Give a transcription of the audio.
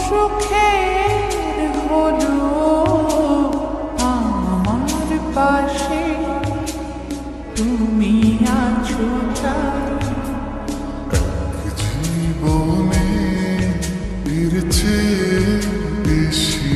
সুখের হলো আমার পাশে তুমি আছো তাই। জীবনে এর চেয়ে বেশি